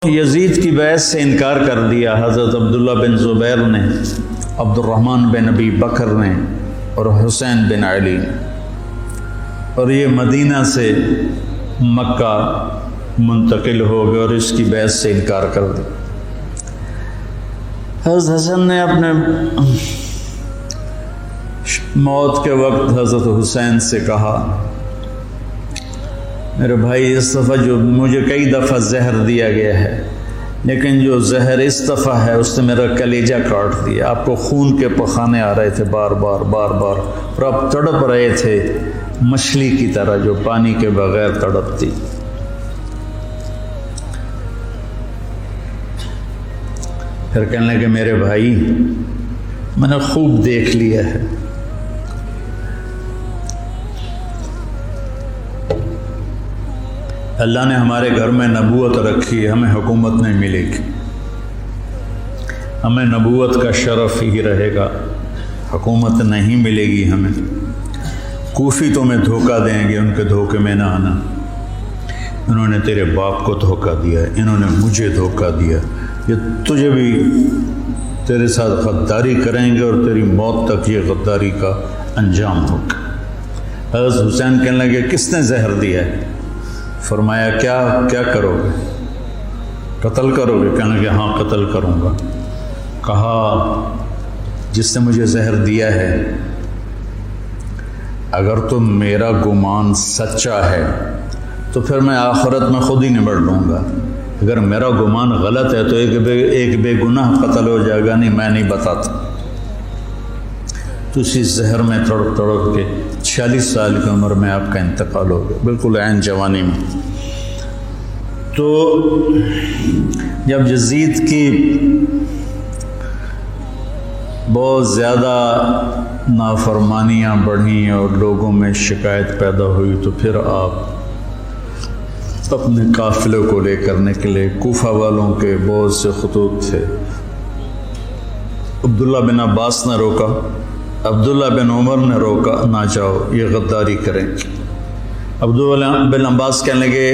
یزید کی بیعت سے انکار کر دیا حضرت عبداللہ بن زبیر نے، عبد الرحمن بن ابی بکر نے اور حسین بن علی نے، اور یہ مدینہ سے مکہ منتقل ہو گئے اور اس کی بیعت سے انکار کر دیا۔ حضرت حسن نے اپنے موت کے وقت حضرت حسین سے کہا، میرے بھائی اس دفعہ جو مجھے کئی دفعہ زہر دیا گیا ہے، لیکن جو زہر اس دفعہ ہے اس نے میرا کلیجہ کاٹ دیا۔ آپ کو خون کے پخانے آ رہے تھے بار بار اور آپ تڑپ رہے تھے مچھلی کی طرح جو پانی کے بغیر تڑپتی۔ پھر کہنے لگے میرے بھائی میں نے خوب دیکھ لیا ہے، اللہ نے ہمارے گھر میں نبوت رکھی ہے، ہمیں حکومت نہیں ملے گی، ہمیں نبوت کا شرف ہی رہے گا، حکومت نہیں ملے گی ہمیں۔ کوفی تمہیں دھوکہ دیں گے، ان کے دھوکے میں نہ آنا۔ انہوں نے تیرے باپ کو دھوکہ دیا ہے، انہوں نے مجھے دھوکہ دیا، یہ تجھے بھی تیرے ساتھ غداری کریں گے اور تیری موت تک یہ غداری کا انجام ہوگا۔ حضرت حسین کہنے لگے کس نے زہر دیا ہے؟ فرمایا کیا کرو گے؟ قتل کرو گے؟ کہنے لگے ہاں قتل کروں گا۔ کہا جس نے مجھے زہر دیا ہے اگر تو میرا گمان سچا ہے تو پھر میں آخرت میں خود ہی نبٹ لوں گا، اگر میرا گمان غلط ہے تو ایک بے گناہ قتل ہو جائے گا، نہیں میں نہیں بتاتا۔ تو اسی زہر میں تڑپ کے 46 سال کی عمر میں آپ کا انتقال ہو گیا، بالکل عین جوانی میں۔ تو جب یزید کی بہت زیادہ نافرمانیاں بڑھیں اور لوگوں میں شکایت پیدا ہوئی تو پھر آپ اپنے قافلے کو لے کر نکلے۔ کوفہ والوں کے بہت سے خطوط تھے، عبداللہ بن عباس نے روکا، عبداللہ بن عمر نے روکا، نہ جاؤ یہ غداری کریں گے۔ عبداللہ بن عباس کہنے لگے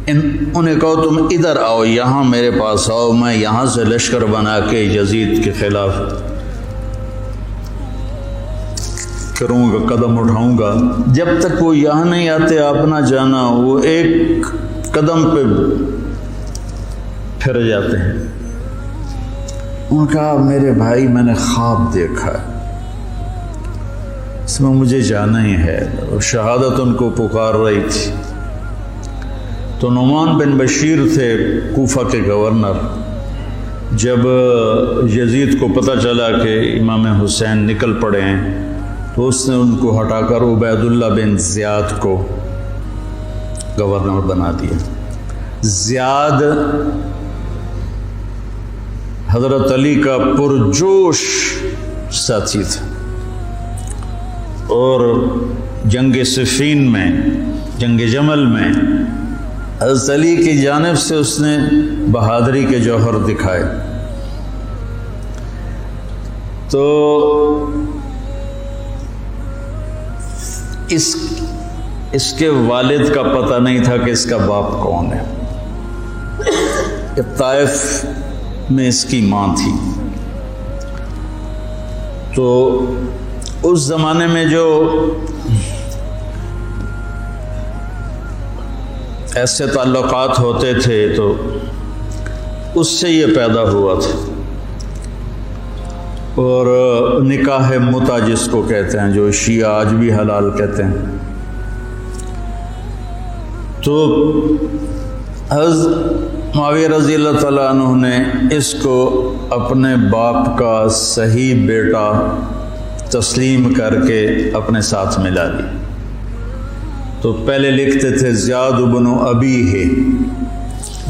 انہیں کہو تم ادھر آؤ، یہاں میرے پاس آؤ، میں یہاں سے لشکر بنا کے یزید کے خلاف کروں گا، قدم اٹھاؤں گا۔ جب تک وہ یہاں نہیں آتے آپ نہ جانا، وہ ایک قدم پہ پھر جاتے ہیں۔ انہوں نے کہا میرے بھائی میں نے خواب دیکھا ہے، اس میں مجھے جانا ہی ہے، اور شہادت ان کو پکار رہی تھی۔ تو نعمان بن بشیر تھے کوفہ کے گورنر، جب یزید کو پتہ چلا کہ امام حسین نکل پڑے ہیں تو اس نے ان کو ہٹا کر عبید اللہ بن زیاد کو گورنر بنا دیا۔ زیاد حضرت علی کا پرجوش ساتھی تھا، اور جنگ صفین میں، جنگ جمل میں حضرت علی کی جانب سے اس نے بہادری کے جوہر دکھائے۔ تو اس کے والد کا پتہ نہیں تھا کہ اس کا باپ کون ہے، طائف میں اس کی ماں تھی۔ تو اس زمانے میں جو ایسے تعلقات ہوتے تھے تو اس سے یہ پیدا ہوا تھا، اور نکاح متع جس کو کہتے ہیں، جو شیعہ آج بھی حلال کہتے ہیں۔ تو حضرت معاویہ رضی اللہ تعالیٰ عنہ نے اس کو اپنے باپ کا صحیح بیٹا تسلیم کر کے اپنے ساتھ ملا لی۔ تو پہلے لکھتے تھے زیاد بن ابی ہے،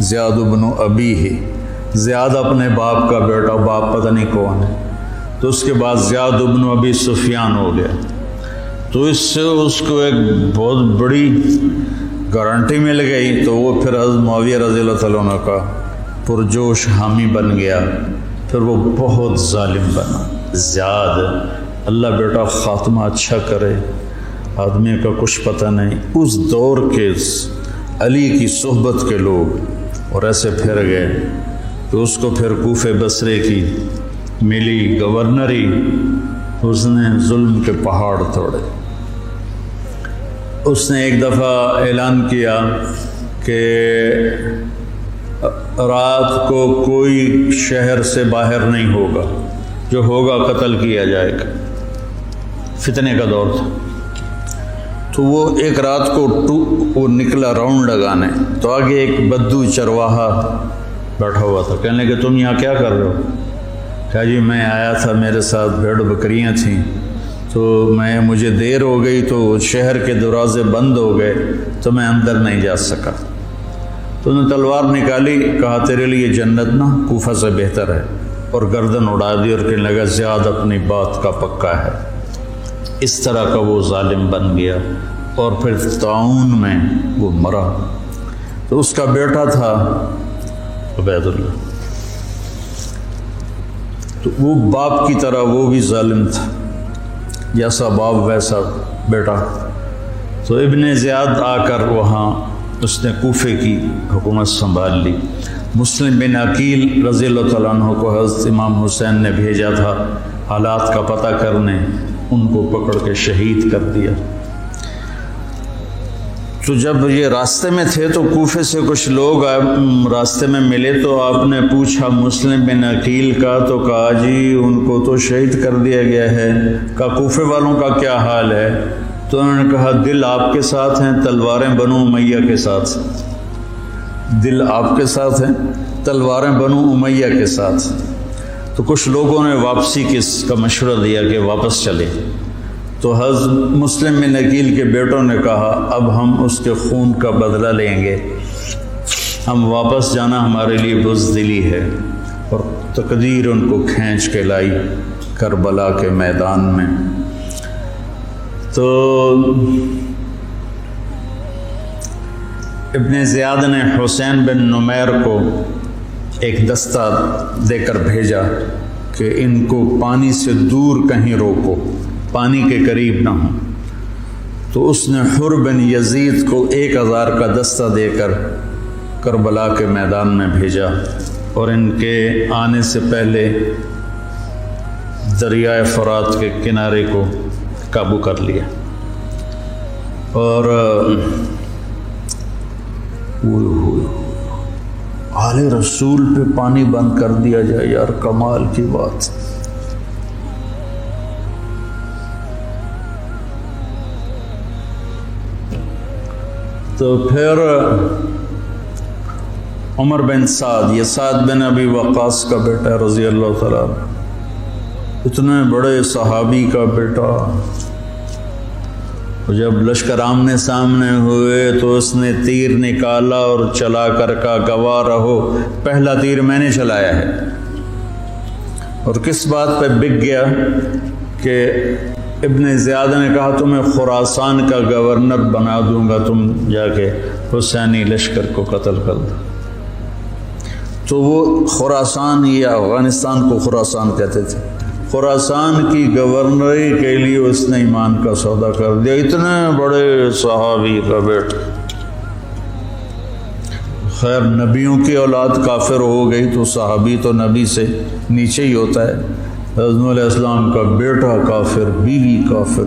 زیاد بن ابی ہے، زیاد اپنے باپ کا بیٹا، باپ پتہ نہیں کون ہے۔ تو اس کے بعد زیاد بن ابی سفیان ہو گیا، تو اس سے اس کو ایک بہت بڑی گارنٹی مل گئی۔ تو وہ پھر حضرت معاویہ رضی اللہ تعالیٰ عنہ کا پرجوش حامی بن گیا، پھر وہ بہت ظالم بنا زیاد۔ اللہ بیٹا خاتمہ اچھا کرے، آدمی کا کچھ پتہ نہیں۔ اس دور کے علی کی صحبت کے لوگ اور ایسے پھر گئے کہ اس کو پھر کوفے بصرے کی ملی گورنری، اس نے ظلم کے پہاڑ توڑے۔ اس نے ایک دفعہ اعلان کیا کہ رات کو کوئی شہر سے باہر نہیں ہوگا، جو ہوگا قتل کیا جائے گا۔ فتنے کا دور تھا، تو وہ ایک رات کو وہ نکلا راؤنڈ لگانے، تو آگے ایک بدو چرواہا بیٹھا ہوا تھا۔ کہنے لگے تم یہاں کیا کر رہے ہو؟ کہا جی میں آیا تھا، میرے ساتھ بھیڑ بکریاں تھیں، تو مجھے دیر ہو گئی تو شہر کے دروازے بند ہو گئے تو میں اندر نہیں جا سکا۔ تو انہوں نے تلوار نکالی، کہا تیرے لیے جنت نا کوفہ سے بہتر ہے، اور گردن اڑا دی اور کہنے لگا زیاد اپنی بات کا پکا ہے۔ اس طرح کا وہ ظالم بن گیا، اور پھر طاعون میں وہ مرا۔ تو اس کا بیٹا تھا عبید اللہ، تو وہ باپ کی طرح وہ بھی ظالم تھا، جیسا باپ ویسا بیٹا۔ تو ابن زیاد آ کر وہاں اس نے کوفے کی حکومت سنبھال لی۔ مسلم بن عقیل رضی اللہ تعالیٰ عنہ کو حضرت امام حسین نے بھیجا تھا حالات کا پتہ کرنے، ان کو پکڑ کے شہید کر دیا۔ تو جب یہ راستے میں تھے تو کوفے سے کچھ لوگ راستے میں ملے، تو آپ نے پوچھا مسلم بن عقیل کا، تو کہا جی ان کو تو شہید کر دیا گیا ہے۔ کہا کوفے والوں کا کیا حال ہے؟ تو انہوں نے کہا دل آپ کے ساتھ ہیں، تلواریں بنو امیہ کے ساتھ۔ دل آپ کے ساتھ ہیں، تلواریں بنو امیہ کے ساتھ۔ تو کچھ لوگوں نے واپسی کا مشورہ دیا کہ واپس چلے، تو حضرت مسلم بن عقیل کے بیٹوں نے کہا اب ہم اس کے خون کا بدلہ لیں گے، ہم واپس جانا ہمارے لیے بزدلی ہے، اور تقدیر ان کو کھینچ کے لائی کربلا کے میدان میں۔ تو ابن زیاد نے حسین بن نمیر کو ایک دستہ دے کر بھیجا کہ ان کو پانی سے دور کہیں روکو، پانی کے قریب نہ ہوں۔ تو اس نے حر بن یزید کو 1000 کا دستہ دے کر کربلا کے میدان میں بھیجا، اور ان کے آنے سے پہلے دریائے فرات کے کنارے کو قابو کر لیا۔ اور آل رسول پہ پانی بند کر دیا جائے، یار کمال کی بات۔ تو پھر عمر بن سعد، یہ سعد بن ابی وقاص کا بیٹا رضی اللہ تعالیٰ، اتنے بڑے صحابی کا بیٹا، جب لشکر آمنے سامنے ہوئے تو اس نے تیر نکالا اور چلا کر کا گواہ رہو پہلا تیر میں نے چلایا ہے۔ اور کس بات پہ بک گیا کہ ابن زیاد نے کہا تمہیں خراسان کا گورنر بنا دوں گا، تم جا کے حسینی لشکر کو قتل کر دو۔ تو وہ خراسان یا افغانستان کو خراسان کہتے تھے، خراسان کی گورنری کے لیے اس نے ایمان کا سودا کر دیا، اتنے بڑے صحابی کا بیٹا۔ خیر نبیوں کی اولاد کافر ہو گئی تو صحابی تو نبی سے نیچے ہی ہوتا ہے۔ حضرت علیہ السلام کا بیٹا کافر، بیوی کافر،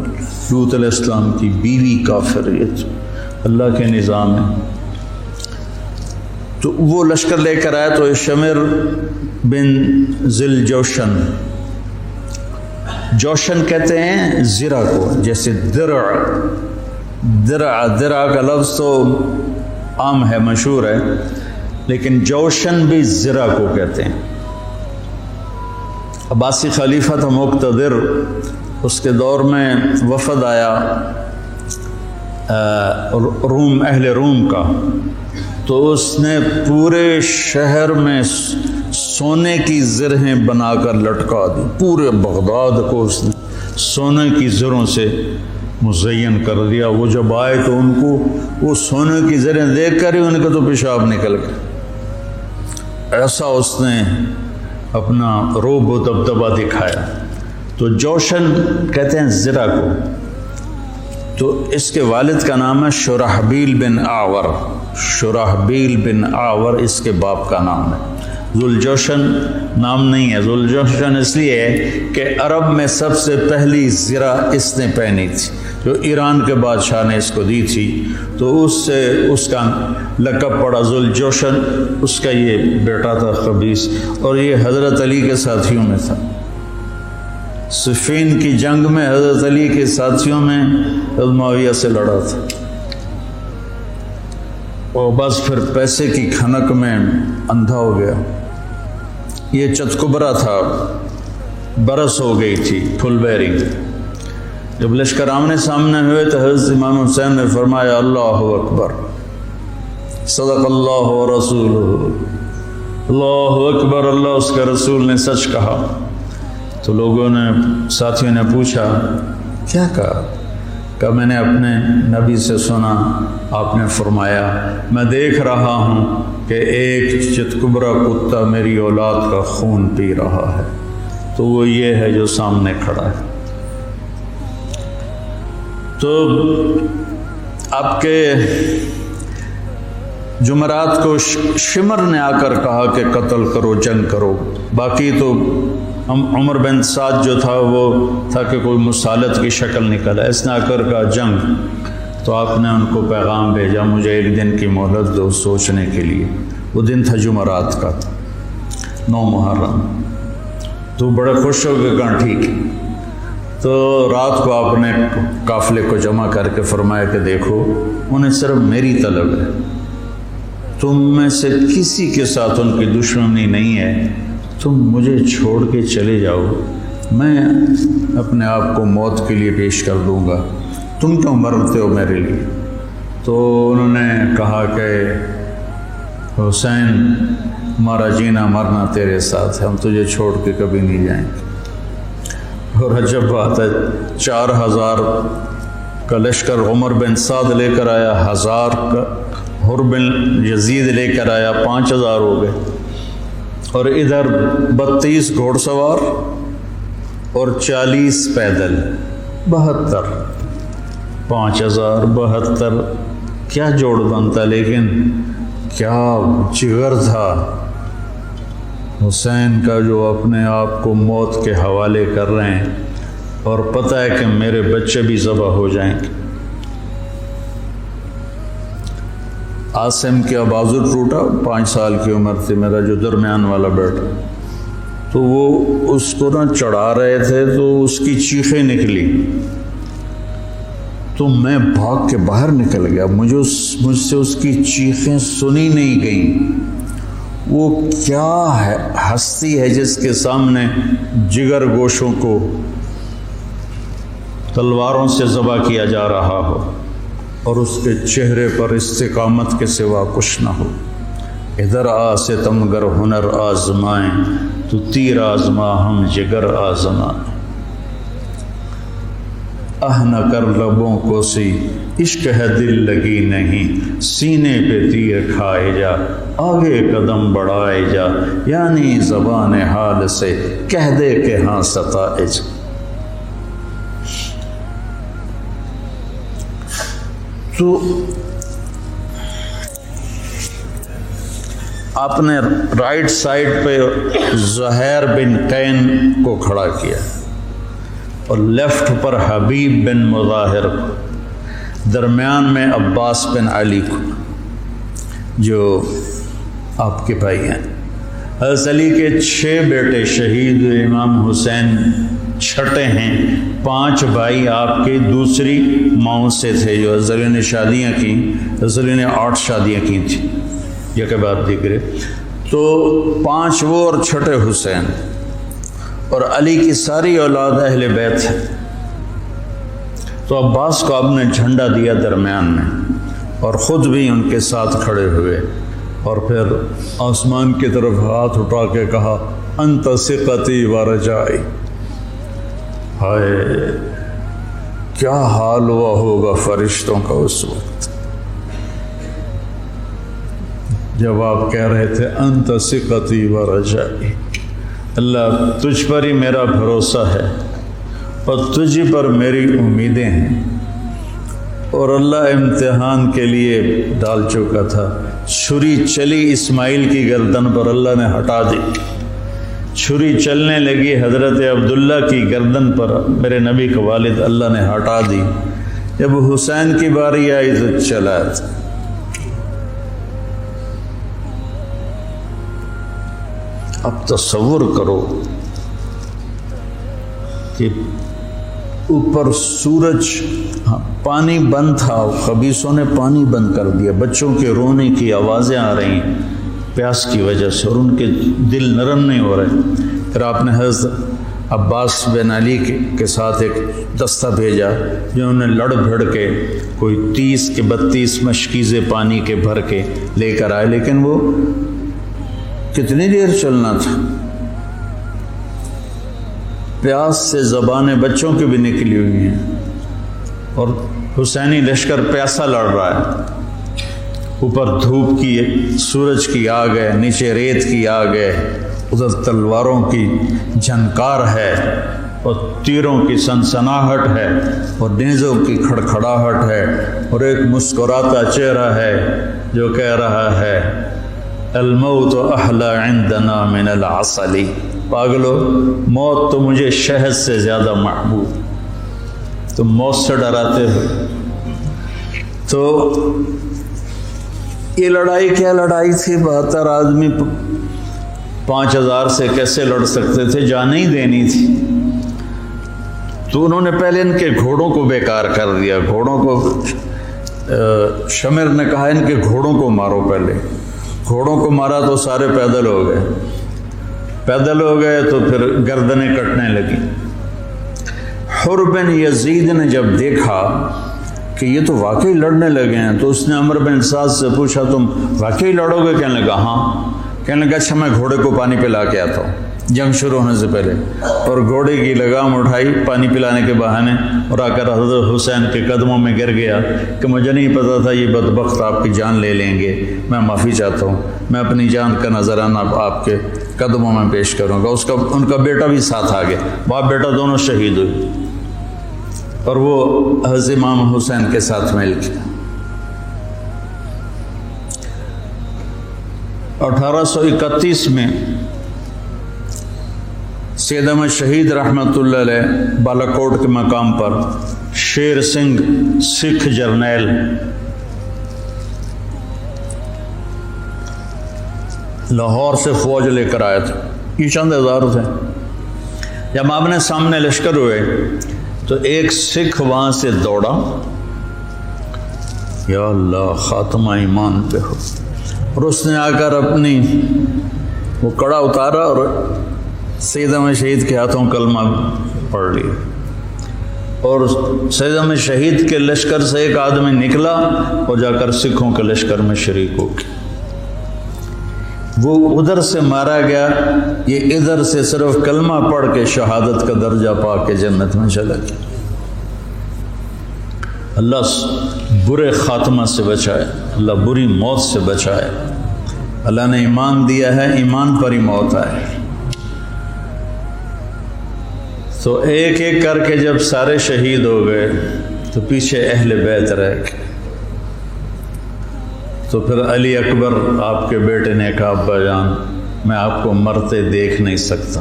لوط علیہ السلام کی بیوی کافر، یہ تو اللہ کے نظام ہے۔ تو وہ لشکر لے کر آیا تو شمر بن ذل جوشن، جوشن کہتے ہیں زرہ کو، جیسے درع، درع کا لفظ تو عام ہے، مشہور ہے، لیکن جوشن بھی زرہ کو کہتے ہیں۔ عباسی خلیفہ تھا مقتدر، اس کے دور میں وفد آیا روم، اہل روم کا، تو اس نے پورے شہر میں سونے کی زرہیں بنا کر لٹکا دی، پورے بغداد کو اس نے سونے کی زروں سے مزین کر دیا۔ وہ جب آئے تو ان کو وہ سونے کی زریں دیکھ کر ہی ان کا تو پیشاب نکل گیا، ایسا اس نے اپنا روب و دبدبہ دکھایا۔ تو جوشن کہتے ہیں زرہ کو۔ تو اس کے والد کا نام ہے شرحبیل بن اعور، شرحبیل بن اعور اس کے باپ کا نام ہے۔ ذوالجوشن نام نہیں ہے، ذوالجوشن اس لیے ہے کہ عرب میں سب سے پہلی زرہ اس نے پہنی تھی، جو ایران کے بادشاہ نے اس کو دی تھی، تو اس سے اس کا لقب پڑا ذوالجوشن۔ اس کا یہ بیٹا تھا قبیس، اور یہ حضرت علی کے ساتھیوں میں تھا۔ صفین کی جنگ میں حضرت علی کے ساتھیوں میں حضرت معاویہ سے لڑا تھا، اور بس پھر پیسے کی کھنک میں اندھا ہو گیا۔ یہ چتکبرا تھا، برس ہو گئی تھی، پھل بیری۔ جب لشکر آمنے سامنے ہوئے تو حضرت امام حسین نے فرمایا اللہ اکبر، صدق اللہ و رسولہ، اللہ اکبر، اللہ اس کے رسول نے سچ کہا۔ تو لوگوں نے، ساتھیوں نے پوچھا کیا کہا؟ کہ میں نے اپنے نبی سے سنا، آپ نے فرمایا میں دیکھ رہا ہوں کہ ایک چتکبرا کتا میری اولاد کا خون پی رہا ہے، تو وہ یہ ہے جو سامنے کھڑا ہے۔ تو آپ کے جمعرات کو شمر نے آ کر کہا کہ قتل کرو، جنگ کرو۔ باقی تو عمر بن سعد جو تھا وہ تھا کہ کوئی مسالت کی شکل نکلا، اس نے آ کر کہا جنگ۔ تو آپ نے ان کو پیغام بھیجا مجھے ایک دن کی مہلت دو سوچنے کے لیے۔ وہ دن تھا جمعرات کا، 9 محرم۔ تو بڑے خوش ہو گئے، کہا ٹھیک ہے۔ تو رات کو آپ نے قافلے کو جمع کر کے فرمایا کہ دیکھو انہیں صرف میری طلب ہے، تم میں سے کسی کے ساتھ ان کی دشمنی نہیں ہے، تم مجھے چھوڑ کے چلے جاؤ، میں اپنے آپ کو موت کے لیے پیش کر دوں گا، تم کیوں مرتے ہو میرے لیے؟ تو انہوں نے کہا کہ حسین ہمارا جینا مرنا تیرے ساتھ ہے، ہم تجھے چھوڑ کے کبھی نہیں جائیں گے۔ اور عجب بات ہے، 4000 کا لشکر عمر بن سعد لے کر آیا، 1000 کا حر بن یزید لے کر آیا، 5000 ہو گئے، اور ادھر 32 گھوڑ سوار اور 40 پیدل، 72، 5000 72، کیا جوڑ بنتا، لیکن کیا جگر تھا حسین کا، جو اپنے آپ کو موت کے حوالے کر رہے ہیں اور پتہ ہے کہ میرے بچے بھی ذبح ہو جائیں گے۔ عاصم کا بازو ٹوٹا، 5 سال کی عمر تھی، میرا جو درمیان والا بیٹا، تو وہ اس کو نہ چڑھا رہے تھے تو اس کی چیخیں نکلی، تو میں بھاگ کے باہر نکل گیا، مجھ سے اس کی چیخیں سنی نہیں گئیں۔ وہ کیا ہے ہستی ہے جس کے سامنے جگر گوشوں کو تلواروں سے ذبح کیا جا رہا ہو اور اس کے چہرے پر استقامت کے سوا کچھ نہ ہو۔ ادھر آ ستمگر ہنر آزمائیں، تو تیر آزما ہم جگر آزمائیں، نہ کر لبوں کو سی عشق ہے دل لگی نہیں، سینے پہ تیر کھائے جا آگے قدم بڑھائے جا، یعنی زبان حال سے کہہ دے کہ ہاں ستائے جا۔ تو آپ نے رائٹ سائڈ پہ زہیر بن قین کو کھڑا کیا اور لیفٹ پر حبیب بن مظاہر کو، درمیان میں عباس بن علی کو، جو آپ کے بھائی ہیں۔ حضرت علی کے 6 بیٹے شہید ہوئے، امام حسین چھٹے ہیں، 5 بھائی آپ کے دوسری ماؤں سے تھے، جو حضرت علی نے شادیاں کی، حضرت علی نے 8 شادیاں کی تھیں، یہ کے بعد دیکھے، تو 5 وہ اور چھٹے حسین، اور علی کی ساری اولاد اہل بیت ہے۔ تو عباس کو آپ نے جھنڈا دیا درمیان میں، اور خود بھی ان کے ساتھ کھڑے ہوئے، اور پھر آسمان کی طرف ہاتھ اٹھا کے کہا انت ثقتی و رجائی۔ ہائے کیا حال ہوا ہوگا فرشتوں کا اس وقت جب آپ کہہ رہے تھے انت ثقتی و رجائی، اللہ تجھ پر ہی میرا بھروسہ ہے اور تجھ پر میری امیدیں ہیں، اور اللہ امتحان کے لیے ڈال چکا تھا۔ چھری چلی اسماعیل کی گردن پر، اللہ نے ہٹا دی۔ چھری چلنے لگی حضرت عبداللہ کی گردن پر، میرے نبی کا والد، اللہ نے ہٹا دی۔ جب حسین کی باری آئی تو چلا تھا۔ اب تصور کرو کہ اوپر سورج، پانی بند تھا، خبیثوں نے پانی بند کر دیا، بچوں کے رونے کی آوازیں آ رہی ہیں پیاس کی وجہ سے، اور ان کے دل نرم نہیں ہو رہے۔ پھر آپ نے حضرت عباس بن علی کے ساتھ ایک دستہ بھیجا، جنہوں نے لڑ بھڑ کے کوئی 30 کے 32 مشکیزیں پانی کے بھر کے لے کر آئے، لیکن وہ کتنی دیر چلنا تھا؟ پیاس سے زبانیں بچوں کی بھی نکلی ہوئی ہیں، اور حسینی لشکر پیاسا لڑ رہا ہے۔ اوپر دھوپ کی، سورج کی آگ ہے، نیچے ریت کی آگ ہے، ادھر تلواروں کی جھنکار ہے، اور تیروں کی سنسناہٹ ہے، اور نیزوں کی کھڑکھڑاہٹ ہے، اور ایک مسکراتا چہرہ ہے جو کہہ رہا ہے الموت احلی عندنا من العسل، پاگلو موت تو مجھے شہد سے زیادہ محبوب، تم موت سے ڈراتے ہو۔ تو یہ لڑائی کیا لڑائی تھی؟ 72 آدمی 5000 سے کیسے لڑ سکتے تھے؟ جان ہی دینی تھی۔ تو انہوں نے پہلے ان کے گھوڑوں کو بیکار کر دیا، گھوڑوں کو، شمر نے کہا ان کے گھوڑوں کو مارو پہلے۔ گھوڑوں کو مارا تو سارے پیدل ہو گئے، پیدل ہو گئے تو پھر گردنیں کٹنے لگی۔ حر بن یزید نے جب دیکھا کہ یہ تو واقعی لڑنے لگے ہیں، تو اس نے عمر بن سعد سے پوچھا تم واقعی لڑو گے؟ کہنے لگا ہاں۔ کہنے لگا اچھا میں گھوڑے کو پانی پلا کے آتا ہوں جنگ شروع ہونے سے پہلے، اور گھوڑے کی لگام اٹھائی پانی پلانے کے بہانے، اور آ کر حضرت حسین کے قدموں میں گر گیا کہ مجھے نہیں پتا تھا یہ بدبخت آپ کی جان لے لیں گے، میں معافی چاہتا ہوں، میں اپنی جان کا نذرانہ آپ کے قدموں میں پیش کروں گا۔ ان کا بیٹا بھی ساتھ آ گیا، باپ بیٹا دونوں شہید ہوئے، اور وہ حضرت امام حسین کے ساتھ مل گیا۔ 1831 میں سید احمد شہید رحمۃ اللہ علیہ بالا کوٹ کے مقام پر شیر سنگھ سکھ جرنیل لاہور سے فوج لے کر آئے تھے، یہ چند ہزار تھے۔ جب آمنے سامنے لشکر ہوئے تو ایک سکھ وہاں سے دوڑا، یا اللہ خاتمہ ایمان پہ ہو، اور اس نے آ کر اپنی وہ کڑا اتارا اور سید احمد شہید کے ہاتھوں کلمہ پڑھ لیا، اور سید احمد شہید کے لشکر سے ایک آدمی نکلا اور جا کر سکھوں کے لشکر میں شریک ہو گیا۔ وہ ادھر سے مارا گیا، یہ ادھر سے صرف کلمہ پڑھ کے شہادت کا درجہ پا کے جنت میں چلا گیا۔ اللہ برے خاتمہ سے بچائے، اللہ بری موت سے بچائے۔ اللہ نے ایمان دیا ہے، ایمان پر ہی موت آئے۔ تو ایک ایک کر کے جب سارے شہید ہو گئے تو پیچھے اہل بیت رہ گئے۔ تو پھر علی اکبر آپ کے بیٹے نے کہا ابا جان میں آپ کو مرتے دیکھ نہیں سکتا،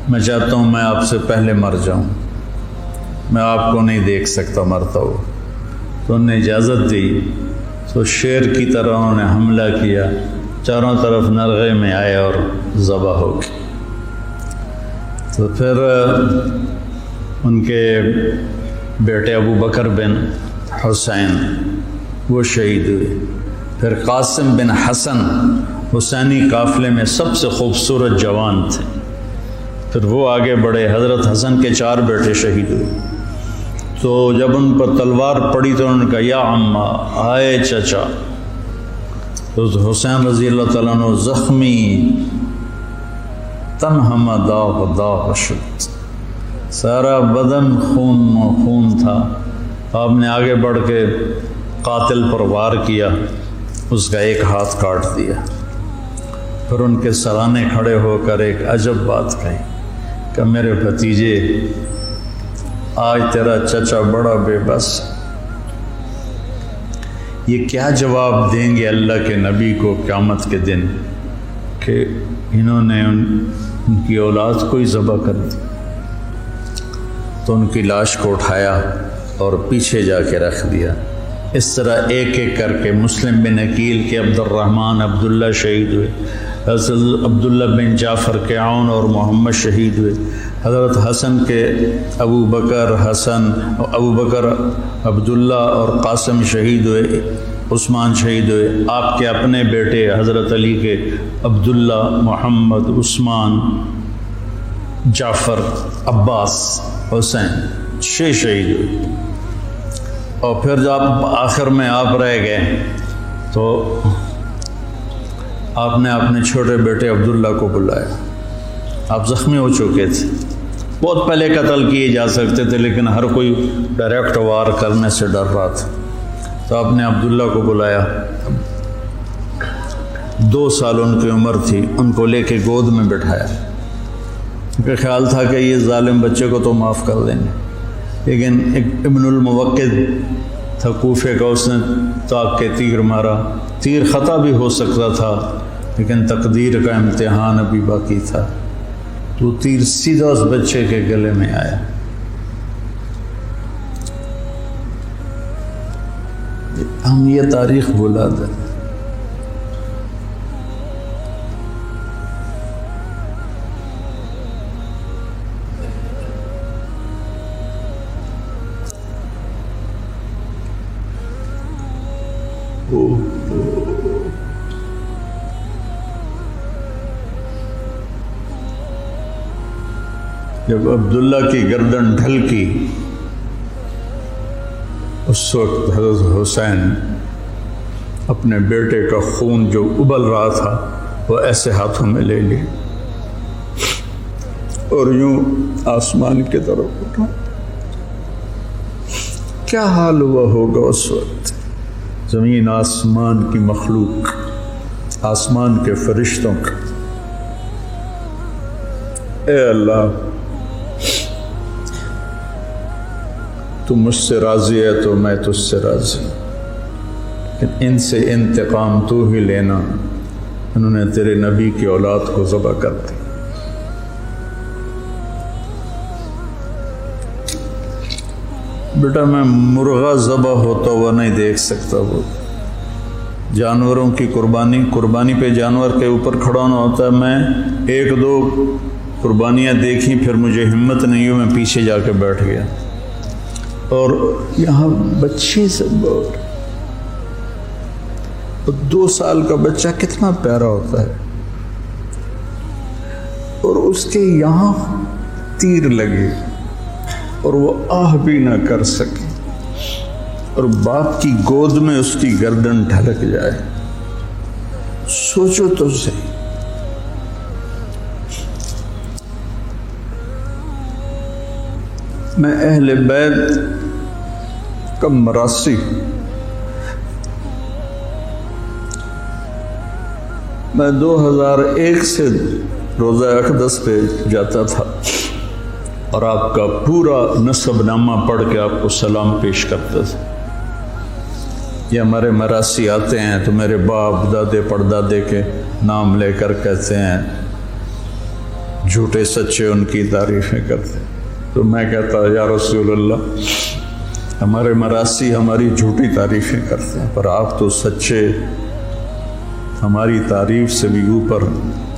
میں چاہتا ہوں میں آپ سے پہلے مر جاؤں، میں آپ کو نہیں دیکھ سکتا مرتا ہو۔ تو انہوں نے اجازت دی، تو شیر کی طرح انہوں نے حملہ کیا، چاروں طرف نرغے میں آئے اور ذبح ہو گئے۔ تو پھر ان کے بیٹے ابو بکر بن حسین وہ شہید ہوئے۔ پھر قاسم بن حسن حسینی قافلے میں سب سے خوبصورت جوان تھے، پھر وہ آگے بڑھے، حضرت حسن کے 4 بیٹے شہید ہوئے۔ تو جب ان پر تلوار پڑی تو انہوں نے کہا یا عمّا، آئے چچا۔ تو حسین رضی اللہ تعالیٰ عنہ زخمی تنہم داغ داغ شد، سارا بدن خون تھا۔ آپ نے آگے بڑھ کے قاتل پر وار کیا، اس کا ایک ہاتھ کاٹ دیا۔ پھر ان کے سرانے کھڑے ہو کر ایک عجب بات کہی کہ میرے بھتیجے آج تیرا چچا بڑا بے بس، یہ کیا جواب دیں گے اللہ کے نبی کو قیامت کے دن کہ انہوں نے ان کی اولاد کو ہی ذبح کر دی؟ تو ان کی لاش کو اٹھایا اور پیچھے جا کے رکھ دیا۔ اس طرح ایک ایک کر کے مسلم بن عقیل کے عبد الرحمن عبداللہ شہید ہوئے، حضرت عبداللہ بن جعفر کے عون اور محمد شہید ہوئے، حضرت حسن کے ابو بکر عبداللہ اور قاسم شہید ہوئے، عثمان شہید ہوئے، آپ کے اپنے بیٹے حضرت علی کے عبداللہ، محمد، عثمان، جعفر، عباس، حسین 6 شہید ہوئے۔ اور پھر جب آخر میں آپ رہ گئے تو آپ نے اپنے چھوٹے بیٹے عبداللہ کو بلایا۔ آپ زخمی ہو چکے تھے، بہت پہلے قتل کیے جا سکتے تھے لیکن ہر کوئی ڈائریکٹ وار کرنے سے ڈر رہا تھا، تو آپ نے عبداللہ کو بلایا۔ 2 سال ان کی عمر تھی، ان کو لے کے گود میں بٹھایا، کیونکہ خیال تھا کہ یہ ظالم بچے کو تو معاف کر دیں گے، لیکن ایک ابن الموقد تھا کوفے کا، اس نے تاک کے تیر مارا۔ تیر خطا بھی ہو سکتا تھا لیکن تقدیر کا امتحان ابھی باقی تھا، تو تیر سیدھا اس بچے کے گلے میں آیا۔ ہم یہ تاریخ بھلا دیں۔ جب عبداللہ کی گردن ڈھلکی، اس وقت حضرت حسین اپنے بیٹے کا خون جو ابل رہا تھا وہ ایسے ہاتھوں میں لے لی اور یوں آسمان کی طرف اٹھا۔ کیا حال ہوا ہوگا اس وقت زمین آسمان کی مخلوق، آسمان کے فرشتوں کا۔ اے اللہ، تو مجھ سے راضی ہے تو میں تجھ سے راضی ہوں، لیکن ان سے انتقام تو ہی لینا، انہوں نے تیرے نبی کی اولاد کو ذبح کر دی۔ بیٹا میں مرغا ذبح ہوتا ہوا نہیں دیکھ سکتا، وہ جانوروں کی قربانی پہ جانور کے اوپر کھڑا ہونا ہوتا ہے۔ میں 1-2 قربانیاں دیکھیں، پھر مجھے ہمت نہیں ہوئی، میں پیچھے جا کے بیٹھ گیا۔ اور یہاں بچے سے بہت 2 سال کا بچہ کتنا پیارا ہوتا ہے، اور اس کے یہاں تیر لگے اور وہ آہ بھی نہ کر سکے، اور باپ کی گود میں اس کی گردن ڈھلک جائے۔ سوچو تو صحیح۔ میں اہل بیت کا مراسی، میں 2001 سے روزہ اقدس پہ جاتا تھا اور آپ کا پورا نسب نامہ پڑھ کے آپ کو سلام پیش کرتا تھا۔ یہ ہمارے مراسی آتے ہیں تو میرے باپ دادے پردادے کے نام لے کر کہتے ہیں، جھوٹے سچے ان کی تعریفیں کرتے ہیں۔ تو میں کہتا یا رسول اللہ، ہمارے مراسی ہماری جھوٹی تعریفیں کرتے ہیں، پر آپ تو سچے، ہماری تعریف سے بھی اوپر۔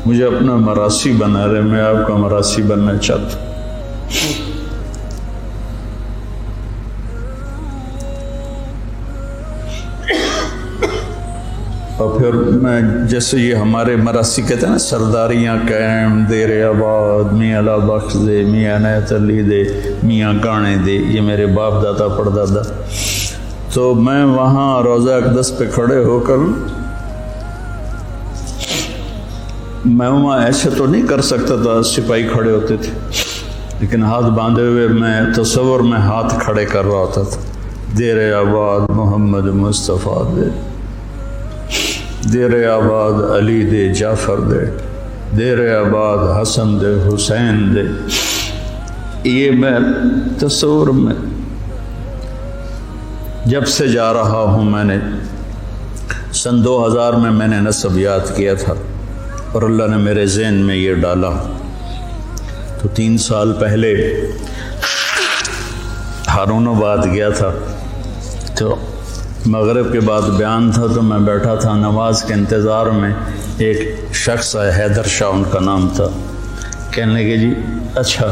مجھے اپنا مراسی بنا رہے، میں آپ کا مراسی بننا چاہتا ہوں۔ اور پھر میں جیسے یہ ہمارے مراسی کہتے ہیں نا، سرداریاں قائم، دیر آباد، میاں اللہ بخش دے، میاں عنایت علی دے، میاں گانے دے، یہ میرے باپ دادا پردادا۔ تو میں وہاں روزہ اقدس پہ کھڑے ہو کر میں وہاں ایسے تو نہیں کر سکتا تھا، سپاہی کھڑے ہوتے تھے، لیکن ہاتھ باندھے ہوئے میں تصور میں ہاتھ کھڑے کر رہا ہوتا تھا۔ دیر آباد محمد مصطفیٰ دے، دیر آباد علی دے جعفر دے، دیر آباد حسن دے حسین دے۔ یہ میں تصور میں جب سے جا رہا ہوں، میں نے سن 2000 میں نے نسب یاد کیا تھا اور اللہ نے میرے ذہن میں یہ ڈالا، تو 3 سال پہلے ہارون آباد گیا تھا، تو مغرب کے بعد بیان تھا، تو میں بیٹھا تھا نماز کے انتظار میں، ایک شخص ہے حیدر شاہ ان کا نام تھا، کہنے لگے جی اچھا،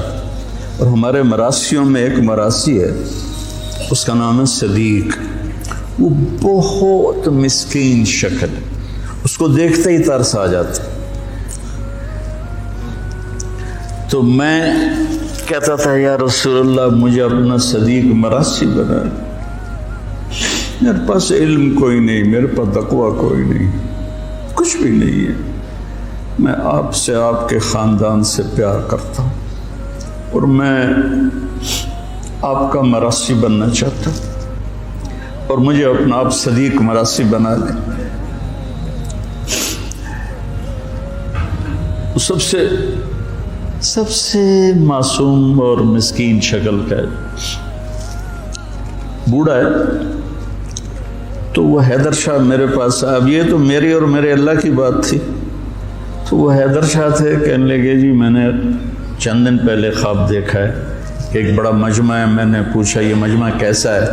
اور ہمارے مراسیوں میں ایک مراسی ہے اس کا نام ہے صدیق، وہ بہت مسکین شکل ہے، اس کو دیکھتے ہی ترس آ جاتا، تو میں کہتا تھا یا رسول اللہ مجھے اپنا صدیق مراسی بنا، میرے پاس علم کوئی نہیں، میرے پاس تقویٰ کوئی نہیں، کچھ بھی نہیں ہے، میں آپ سے آپ کے خاندان سے پیار کرتا ہوں اور میں آپ کا مراسی بننا چاہتا ہوں اور مجھے اپنا آپ صدیق مراسی بنا لیں۔ سب سے معصوم اور مسکین شکل کا ہے، بوڑھا ہے، تو وہ حیدر شاہ میرے پاس، اب یہ تو میری اور میرے اللہ کی بات تھی، تو وہ حیدر شاہ تھے، کہنے لگے جی میں نے چند دن پہلے خواب دیکھا ہے کہ ایک بڑا مجمع ہے، میں نے پوچھا یہ مجمع کیسا ہے،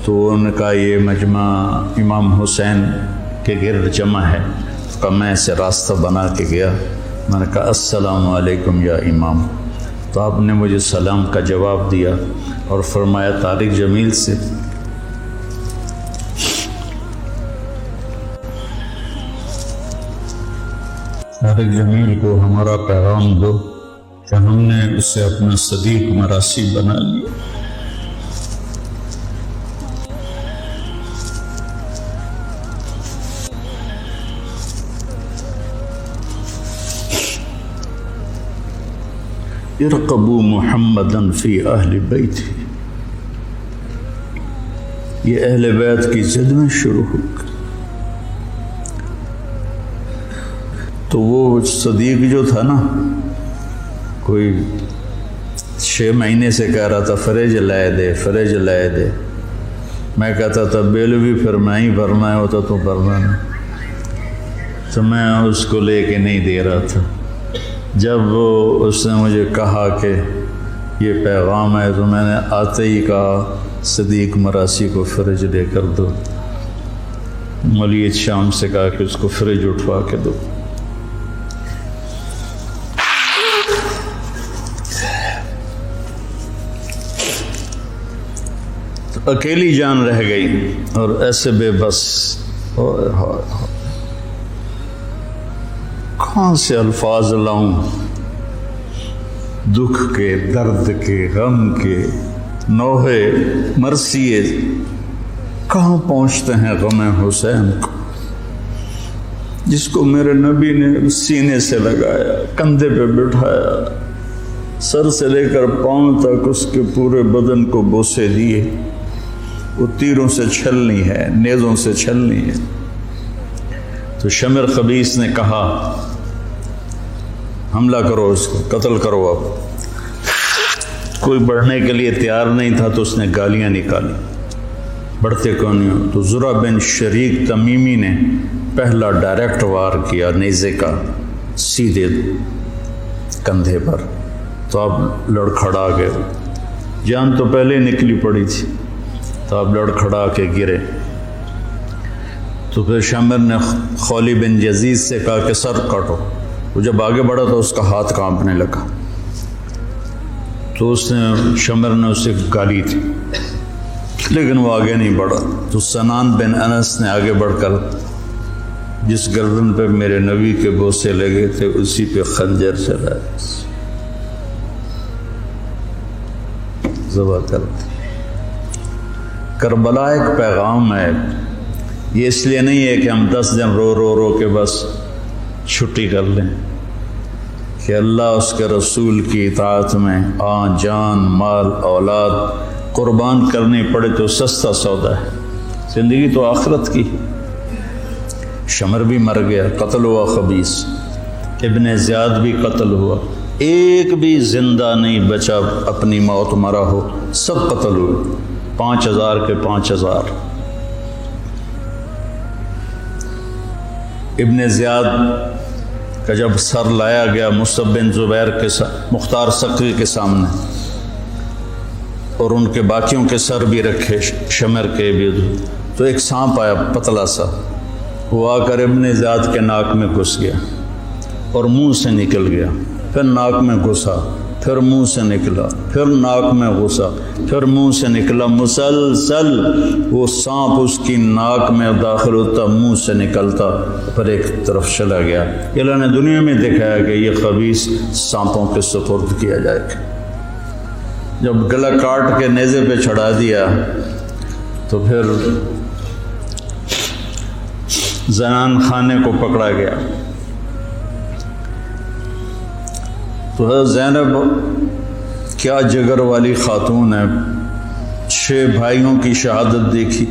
تو انہوں نے کہا یہ مجمع امام حسین کے گرد جمع ہے، تو میں اسے راستہ بنا کے گیا، میں نے کہا السلام علیکم یا امام، تو آپ نے مجھے سلام کا جواب دیا اور فرمایا طارق جمیل سے طارق جمیل کو ہمارا پیغام دو کہ ہم نے اسے اپنا صدیق مراسی بنا لیا۔ ارقبوا محمدا فی اہل بیت، یہ اہل بیت کی زد میں شروع ہو گئی، تو وہ صدیق جو تھا نا، کوئی 6 مہینے سے کہہ رہا تھا فریج لائے دے، فریج لائے دے، میں کہتا تھا بیل بھی پھر میں ہی بھرنا ہے، ہوتا تو بھرنا نہیں، تو میں اس کو لے کے نہیں دے رہا تھا، جب اس نے مجھے کہا کہ یہ پیغام ہے، تو میں نے آتے ہی کہا صدیق مراسی کو فریج لے کر دو، مولوی شام سے کہا کہ اس کو فریج اٹھوا کے دو، اکیلی جان رہ گئی اور ایسے بے بس، کہاں سے الفاظ لاؤں، دکھ کے، درد کے، غم کے، نوحے مرثیے کہاں پہنچتے ہیں غم حسین کو، جس کو میرے نبی نے سینے سے لگایا، کندھے پہ بٹھایا، سر سے لے کر پاؤں تک اس کے پورے بدن کو بوسے دیے، وہ تیروں سے چھلنی ہے، نیزوں سے چھلنی ہے، تو شمر خبیث نے کہا حملہ کرو، اس کو قتل کرو، اب کوئی بڑھنے کے لیے تیار نہیں تھا، تو اس نے گالیاں نکالی، بڑھتے کون نہیں ہو، تو زرع بن شریک تمیمی نے پہلا ڈائریکٹ وار کیا نیزے کا سیدھے کندھے پر، تو اب لڑکھڑا گئے، جان تو پہلے نکلی پڑی تھی، تو اب لڑکھڑا کے گرے، تو پھر شمر نے خولی بن یزید سے کہا کہ سر کاٹو، وہ جب آگے بڑھا تو اس کا ہاتھ کانپنے لگا، تو اس نے شمر نے اسے گالی تھی، لیکن وہ آگے نہیں بڑھا، تو سنان بن انس نے آگے بڑھ کر جس گردن پہ میرے نبی کے بوسے لگے تھے اسی پہ خنجر چلایا، ذبح کر دی۔ کربلا ایک پیغام ہے، یہ اس لیے نہیں ہے کہ ہم 10 دن رو رو رو کے بس چھٹی کر لیں، کہ اللہ اس کے رسول کی اطاعت میں جان، مال، اولاد قربان کرنی پڑے تو سستا سودا ہے، زندگی تو آخرت کی۔ شمر بھی مر گیا، قتل ہوا خبیث، ابن زیاد بھی قتل ہوا، ایک بھی زندہ نہیں بچا اپنی موت مرا ہو، سب قتل ہوئے، 5000 کے 5000۔ ابن زیاد کا جب سر لایا گیا مصعب بن زبیر کے مختار ثقفی کے سامنے، اور ان کے باقیوں کے سر بھی رکھے شمر کے بھی، تو ایک سانپ آیا پتلا سا، وہ آ کر ابن زیاد کے ناک میں گھس گیا اور منہ سے نکل گیا، پھر ناک میں گھسا، پھر منہ سے نکلا، پھر ناک میں گھسا، پھر منہ سے نکلا، مسلسل وہ سانپ اس کی ناک میں داخل ہوتا، منہ سے نکلتا، پھر ایک طرف چلا گیا۔ اللہ نے دنیا میں دکھایا کہ یہ خبیث سانپوں کے سپرد کیا جائے گا۔ جب گلا کاٹ کے نیزے پہ چڑھا دیا تو پھر زنان خانے کو پکڑا گیا۔ تو حضرت زینب کیا جگر والی خاتون ہے، 6 بھائیوں کی شہادت دیکھی،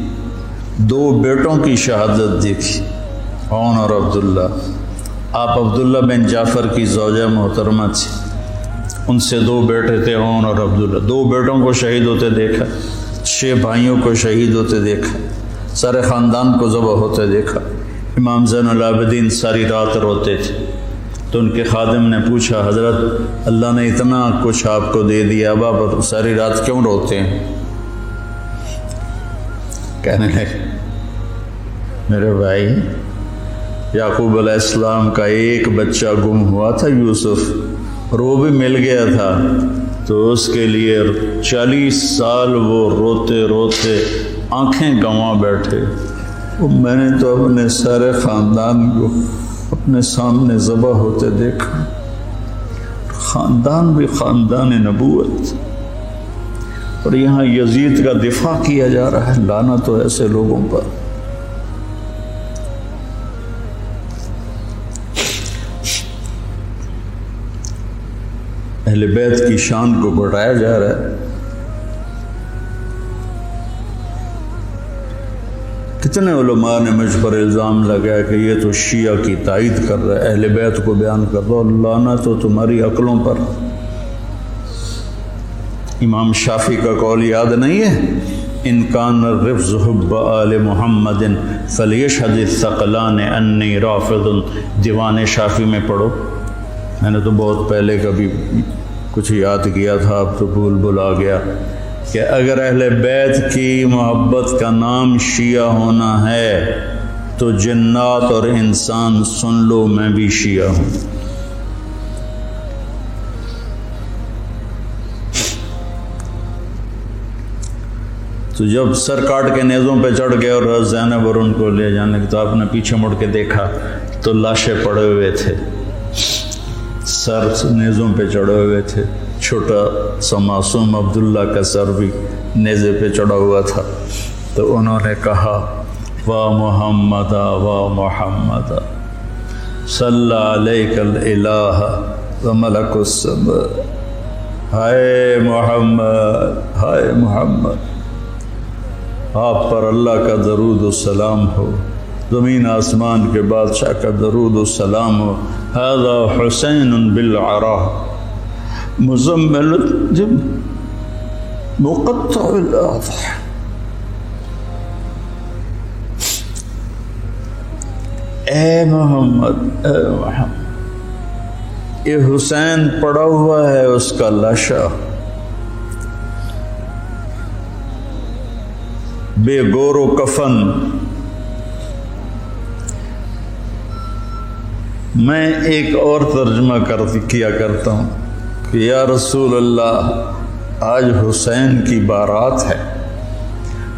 2 بیٹوں کی شہادت دیکھی، عون اور عبداللہ۔ آپ عبداللہ بن جعفر کی زوجہ محترمہ تھی، ان سے 2 بیٹے تھے، عون اور عبداللہ۔ 2 بیٹوں کو شہید ہوتے دیکھا، 6 بھائیوں کو شہید ہوتے دیکھا، سارے خاندان کو ذبح ہوتے دیکھا۔ امام زین العابدین ساری رات روتے تھے، تو ان کے خادم نے پوچھا، حضرت اللہ نے اتنا کچھ آپ کو دے دیا، اب آپ ساری رات کیوں روتے ہیں؟ کہنے لگے، میرے بھائی یعقوب علیہ السلام کا ایک بچہ گم ہوا تھا، یوسف، اور وہ بھی مل گیا تھا، تو اس کے لیے 40 سال وہ روتے روتے آنکھیں گنوا بیٹھے۔ میں نے تو اپنے سارے خاندان کو اپنے سامنے ذبح ہوتے دیکھا، خاندان بھی خاندان نبوت، اور یہاں یزید کا دفاع کیا جا رہا ہے۔ لعنت تو ایسے لوگوں پر۔ اہل بیت کی شان کو گھٹایا جا رہا ہے۔ کتنے علماء نے مجھ پر الزام لگایا کہ یہ تو شیعہ کی تائید کر رہا ہے، اہل بیت کو بیان کر رہا ہے، لعنت تو تمہاری عقلوں پر۔ امام شافعی کا قول یاد نہیں ہے؟ ان کان الرفض حب آل محمد فلیشہد الثقلان انی رافض۔ دیوان شافعی میں پڑھو، میں نے تو بہت پہلے کبھی کچھ یاد کیا تھا، اب تو بھول آ گیا، کہ اگر اہل بیت کی محبت کا نام شیعہ ہونا ہے تو جنات اور انسان سن لو، میں بھی شیعہ ہوں۔ تو جب سر کاٹ کے نیزوں پہ چڑھ گئے اور زینب اور ان کو لے جانے کی، تو آپ نے پیچھے مڑ کے دیکھا تو لاشیں پڑے ہوئے تھے، سر نیزوں پہ چڑھے ہوئے تھے، چھوٹا سا معصوم عبداللہ کا سر بھی نیزے پہ چڑھا ہوا تھا۔ تو انہوں نے کہا، وا محمد وا محمد صلی علیک الالہ و ملک السماء۔ ہائے محمد، ہائے محمد، آپ پر اللہ کا درود و سلام ہو، زمین آسمان کے بادشاہ کا درود و سلام ہو۔ ھذا حسین بالعراء مزمل مقطع الاضحى۔ اے محمد، اے محمد، یہ حسین پڑا ہوا ہے اس کا لاشا، بے گور و کفن۔ میں ایک اور ترجمہ کیا کرتا ہوں کہ یا رسول اللہ، آج حسین کی بارات ہے،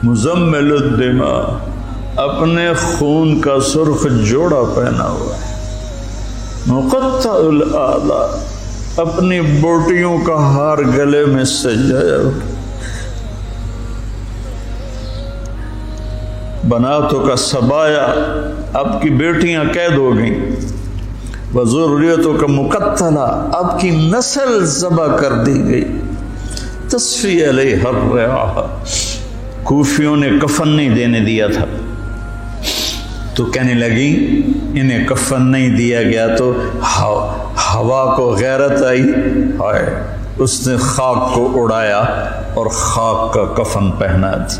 مزمل الدماء، اپنے خون کا سرخ جوڑا پہنا ہوا ہے، مقطع الاعضاء، اپنی بوٹیوں کا ہار گلے میں سجایا ہوا، بناتوں کا سبایا، آپ کی بیٹیاں قید ہو گئیں، وذریتوں کا مقتلہ، آپ کی نسل ذبح کر دی گئی، تصفی علیہ الرعاہ، کوفیوں نے کفن نہیں دینے دیا تھا، تو کہنے لگی انہیں کفن نہیں دیا گیا تو ہوا کو غیرت آئی، ہائے، اس نے خاک کو اڑایا اور خاک کا کفن پہنا دی۔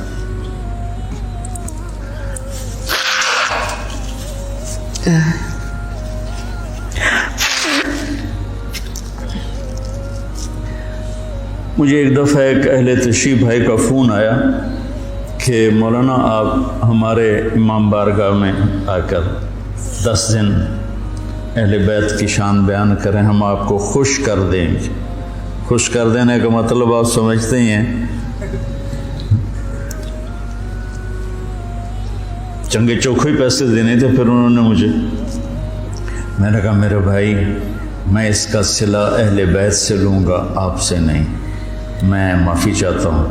مجھے ایک دفعہ ایک اہل تشریف بھائی کا فون آیا کہ مولانا آپ ہمارے امام بارگاہ میں آ کر 10 دن اہل بیت کی شان بیان کریں، ہم آپ کو خوش کر دیں گے۔ خوش کر دینے کا مطلب آپ سمجھتے ہی ہیں، چنگے چوکھے پیسے دینے تھے۔ پھر انہوں نے مجھے، میں نے کہا میرے بھائی میں اس کا صلہ اہل بیت سے لوں گا، آپ سے نہیں، میں معافی چاہتا ہوں،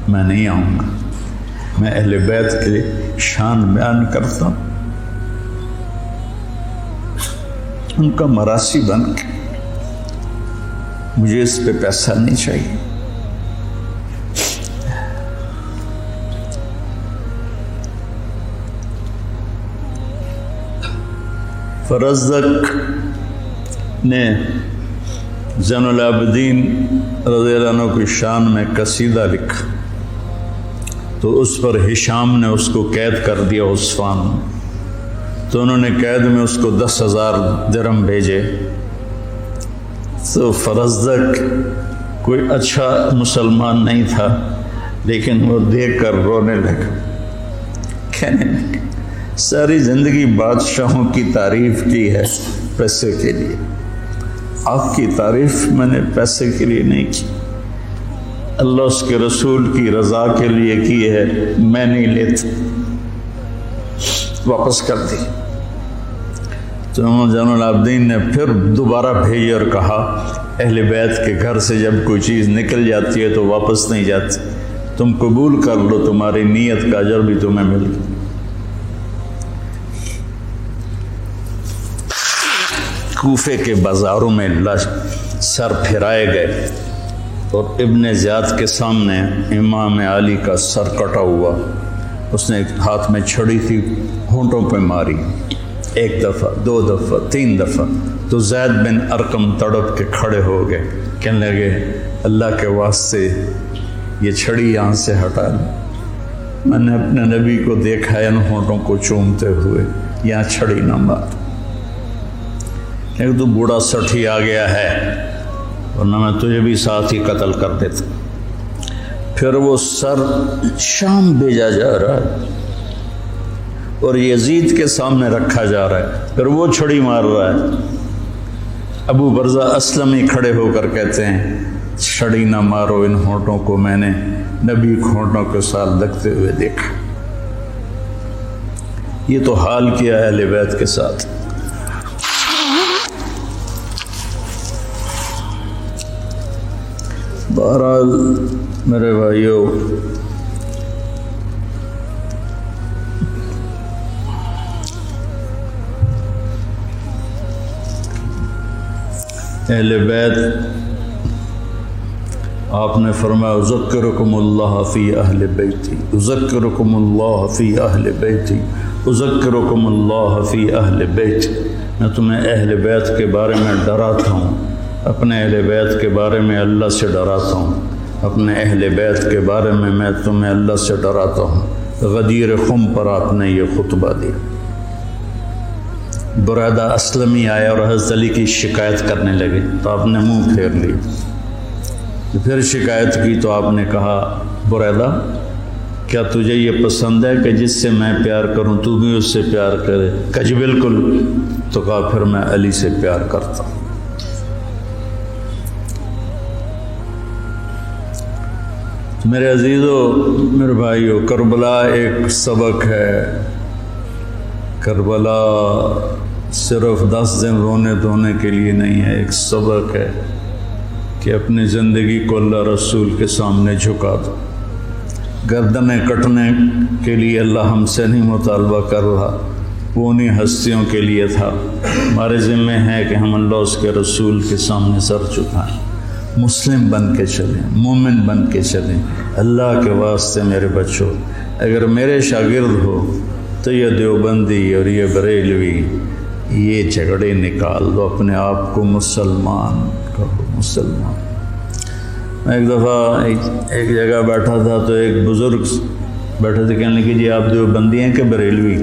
میں نہیں آؤں گا، میں اہل بیت کی شان بیان کرتا ہوں، ان کا مراثی بن کے، مجھے اس پہ پیسہ نہیں چاہیے۔ فرزدق نے زین العابدین رضی اللہ عنہ کی شان میں قصیدہ لکھا، تو اس پر ہشام نے اس کو قید کر دیا عثمان میں، تو انہوں نے قید میں اس کو 10,000 درہم بھیجے۔ تو فرزدق کوئی اچھا مسلمان نہیں تھا، لیکن وہ دیکھ کر رونے لگا، کہنے لگا ساری زندگی بادشاہوں کی تعریف کی ہے پیسے کے لیے، آپ کی تعریف میں نے پیسے کے لیے نہیں کی، اللہ اس کے رسول کی رضا کے لیے کی ہے، میں نہیں لیتا، واپس کر دی۔ تو زین العابدین نے پھر دوبارہ بھیجی اور کہا اہل بیت کے گھر سے جب کوئی چیز نکل جاتی ہے تو واپس نہیں جاتی، تم قبول کر لو، تمہاری نیت کا اجر بھی تمہیں مل گیا۔ کوفے کے بازاروں میں سر پھرائے گئے اور ابن زیاد کے سامنے امام علی کا سر کٹا ہوا، اس نے ہاتھ میں چھڑی تھی، ہونٹوں پہ ماری، 1 دفعہ 2 دفعہ 3 دفعہ، تو زید بن ارقم تڑپ کے کھڑے ہو گئے، کہنے لگے اللہ کے واسطے یہ چھڑی یہاں سے ہٹا لیں، میں نے اپنے نبی کو دیکھا ہے ان ہونٹوں کو چومتے ہوئے، یہاں چھڑی نہ مار، ایک تو بوڑھا 60 ہی آ گیا ہے، ورنہ میں تجھے بھی ساتھ ہی قتل کر دیتا۔ پھر وہ سر شام بھیجا جا رہا ہے اور یزید کے سامنے رکھا جا رہا ہے، پھر وہ چھڑی مار رہا ہے۔ ابو برزہ اسلمی کھڑے ہو کر کہتے ہیں چھڑی نہ مارو ان ہونٹوں کو، میں نے نبی کو ہونٹوں کے ساتھ لگتے ہوئے دیکھا۔ یہ تو حال کیا ہے اہل بیت کے ساتھ۔ بہرحال میرے بھائیوں، اہل بیت آپ نے فرمایا اذکرکم اللہ فی اہل بیتی، اذکرکم اللہ فی اہل بیتی، اذکرکم اللہ فی اہل بیتی، میں تمہیں اہل بیت کے بارے میں ڈراتا ہوں، اپنے اہل بیت کے بارے میں اللہ سے ڈراتا ہوں، اپنے اہل بیت کے بارے میں تمہیں اللہ سے ڈراتا ہوں۔ غدیر خم پر آپ نے یہ خطبہ دیا۔ برادہ اسلمی آیا اور حضرت علی کی شکایت کرنے لگے، تو آپ نے منہ پھیر لی، پھر شکایت کی تو آپ نے کہا برادہ کیا تجھے یہ پسند ہے کہ جس سے میں پیار کروں تو بھی اس سے پیار کرے؟ کہا جی بالکل، تو کہا پھر میں علی سے پیار کرتا ہوں۔ میرے عزیزو، میرے بھائیو، کربلا ایک سبق ہے۔ کربلا صرف 10 دن رونے دھونے کے لیے نہیں ہے، ایک سبق ہے کہ اپنی زندگی کو اللہ رسول کے سامنے جھکا دو۔ گردنیں کٹنے کے لیے اللہ ہم سے نہیں مطالبہ کر رہا، وہ انہیں ہستیوں کے لیے تھا۔ ہمارے ذمہ ہے کہ ہم اللہ اس کے رسول کے سامنے سر جھکائیں، مسلم بن کے چلیں، مومن بن کے چلیں۔ اللہ کے واسطے میرے بچوں، اگر میرے شاگرد ہو تو یہ دیوبندی اور یہ بریلوی، یہ جھگڑے نکال دو، اپنے آپ کو مسلمان کہو، مسلمان۔ میں ایک دفعہ ایک جگہ بیٹھا تھا تو ایک بزرگ بیٹھے تھے، کہنے لگے جی آپ دیوبندی ہیں کہ بریلوی؟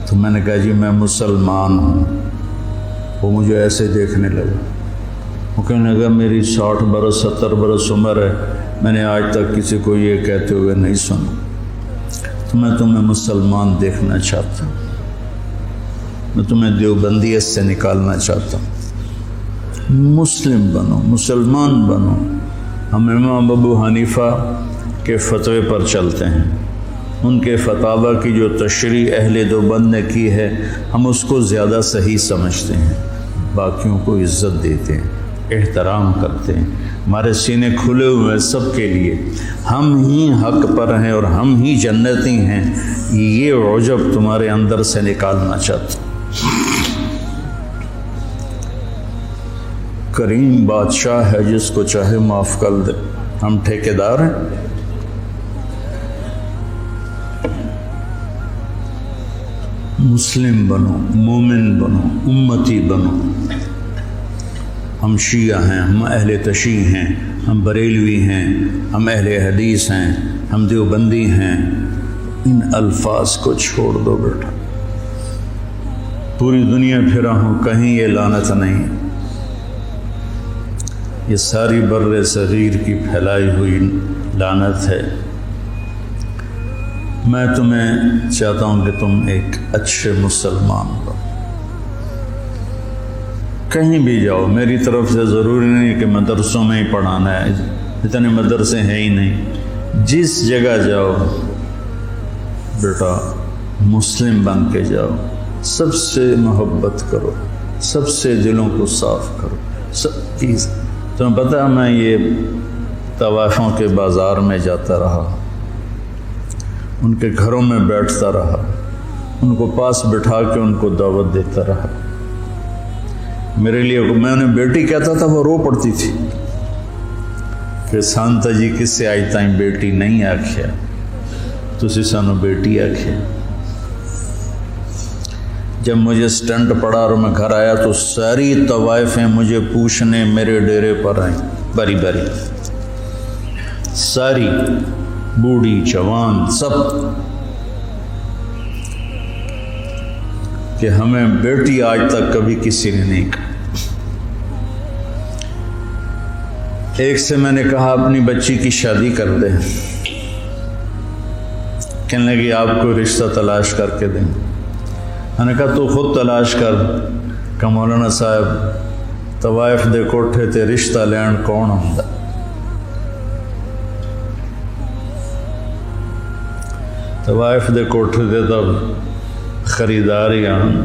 تو میں نے کہا جی میں مسلمان ہوں۔ وہ مجھے ایسے دیکھنے لگا، وہ کہنے لگا میری 60 برس 70 برس عمر ہے، میں نے آج تک کسی کو یہ کہتے ہوئے نہیں سنا، تو میں تمہیں مسلمان دیکھنا چاہتا ہوں، میں تمہیں دیوبندیت سے نکالنا چاہتا ہوں، مسلم بنو، مسلمان بنو۔ ہم امام ابو حنیفہ کے فتوے پر چلتے ہیں، ان کے فتاوی کی جو تشریح اہل دیوبند نے کی ہے ہم اس کو زیادہ صحیح سمجھتے ہیں، باقیوں کو عزت دیتے ہیں، احترام کرتے ہیں، ہمارے سینے کھلے ہوئے سب کے لیے، ہم ہی حق پر ہیں اور ہم ہی جنتی ہیں، یہ عجب تمہارے اندر سے نکالنا چاہتا ہوں۔ کریم بادشاہ ہے جس کو چاہے معاف کر دے، ہم ٹھیکیدار ہیں۔ مسلم بنو، مومن بنو، امتی بنو۔ ہم شیعہ ہیں، ہم اہل تشیع ہیں، ہم بریلوی ہیں، ہم اہل حدیث ہیں، ہم دیوبندی ہیں، ان الفاظ کو چھوڑ دو بیٹا۔ پوری دنیا پھرا ہوں، کہیں یہ لعنت نہیں، یہ ساری بر صغیر کی پھیلائی ہوئی لعنت ہے۔ میں تمہیں چاہتا ہوں کہ تم ایک اچھے مسلمان بنو، کہیں بھی جاؤ، میری طرف سے ضروری نہیں کہ مدرسوں میں ہی پڑھانا ہے، اتنے مدرسے ہیں ہی نہیں، جس جگہ جاؤ بیٹا مسلم بن کے جاؤ، سب سے محبت کرو، سب سے دلوں کو صاف کرو، سب چیز۔ تمہیں پتہ ہے میں یہ طوائفوں کے بازار میں جاتا رہا، ان کے گھروں میں بیٹھتا رہا، ان کو پاس بٹھا کے ان کو دعوت دیتا رہا۔ میرے لیے میں انہیں بیٹی کہتا تھا، وہ رو پڑتی تھی کہ سانتا جی کس سے آئی تائیں بیٹی نہیں آکھیا، تسی سانو بیٹی آکھیا۔ جب مجھے سٹنٹ پڑا اور میں گھر آیا تو ساری طوائفیں مجھے پوچھنے میرے ڈیرے پر آئیں، باری باری، ساری، بوڑھی جوان سب، کہ ہمیں بیٹی آج تک کبھی کسی نے نہیں کہا۔ ایک سے میں نے کہا اپنی بچی کی شادی کر دے، کہنے لگی آپ کو رشتہ تلاش کر کے دیں۔ میں نے کہا تو خود تلاش کر، کہ مولانا صاحب طوائف دے کوٹھے تے رشتہ لین کون ہوندا؟ طوائف دے کوٹھے تے تب خریدار ہی آن،